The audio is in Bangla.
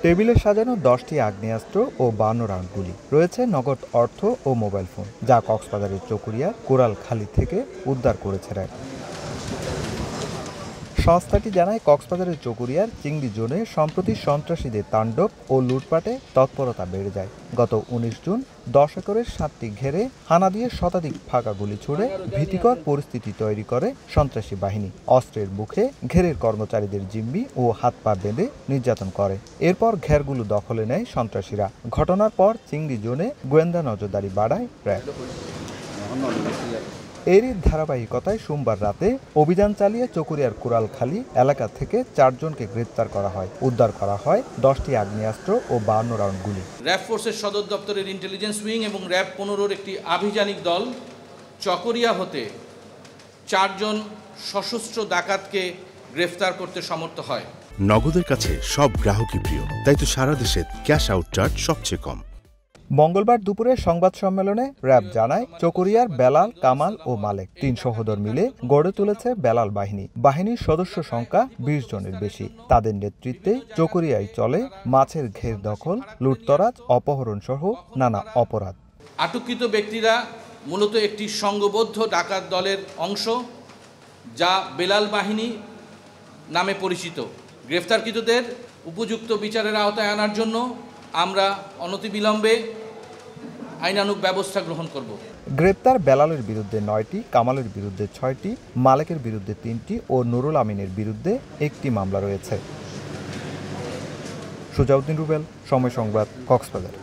টেবিলে সাজানো 10টি আগ্নেয়াস্ত্র ও 52 রাউন্ড গুলি রয়েছে নগদ অর্থ ও মোবাইল ফোন, যা কক্সবাজারের চকরিয়া কোরালখালী থেকে উদ্ধার করেছে র্যাব। সংস্থাটি জানায়, কক্সবাজারের চকরিয়ার চিংড়ি জোনে সম্প্রতি সন্ত্রাসীদের তাণ্ডব ও লুটপাটে তৎপরতা বেড়ে যায়। গত 19 জুন 10 একরের 7টি ঘেরে হানা দিয়ে শতাধিক ফাঁকা গুলি ছুড়ে ভীতিকর পরিস্থিতি তৈরি করে সন্ত্রাসী বাহিনী। অস্ত্রের মুখে ঘেরের কর্মচারীদের জিম্মি ও হাত পা বেঁধে নির্যাতন করে। এরপর ঘেরগুলো দখলে নেয় সন্ত্রাসীরা। ঘটনার পর চিংড়ি জোনে গোয়েন্দা নজরদারি বাড়ায় র্যাব। এরই ধারাবাহিকতায় সোমবার রাতে অভিযান চালিয়ে চকরিয়ার কোরালখালী এলাকা থেকে 4 জনকে গ্রেপ্তার করা হয়। উদ্ধার করা হয় 10টি আগ্নেয়াস্ত্র ও 52 রাউন্ড গুলি। র্যাব ফোর্সের সদর দপ্তরের ইন্টেলিজেন্স উইং এবং র্যাব 15-র একটি আভিযানিক দল চকরিয়া হতে 4 জন সশস্ত্র ডাকাতকে গ্রেফতার করতে সমর্থ হয়। নগদের কাছে সব গ্রাহকই প্রিয়, তাই তো সারা দেশে ক্যাশ আউট চার্জ সবচেয়ে কম। মঙ্গলবার দুপুরে সংবাদ সম্মেলনে র্যাব জানায়, চকরিয়ার বেলাল, কামাল ও মালেক 3 সহোদর মিলে গড়ে তুলেছে বেলাল বাহিনী। বাহিনীর সদস্য সংখ্যা 20 জনের বেশি। তাদের নেতৃত্বে চকরিয়ায় চলে মাছের ঘের দখল, লুটতরাজ, অপহরণ সহ নানা অপরাধ। আটককৃত ব্যক্তিরা মূলত একটি সংঘবদ্ধ ডাকাত দলের অংশ, যা বেলাল বাহিনী নামে পরিচিত। গ্রেফতারকৃতদের উপযুক্ত বিচারের আওতায় আনার জন্য আমরা অনতিবিলম্বে আইনানুগ ব্যবস্থা গ্রহণ করব। গ্রেপ্তার বেলালের বিরুদ্ধে 9টি, কামালের বিরুদ্ধে 6টি, মালেকের বিরুদ্ধে 3টি ও নুরুল আমিনের বিরুদ্ধে 1টি মামলা রয়েছে। সুজাউদ্দিন রুবেল, সময় সংবাদ, কক্সবাজার।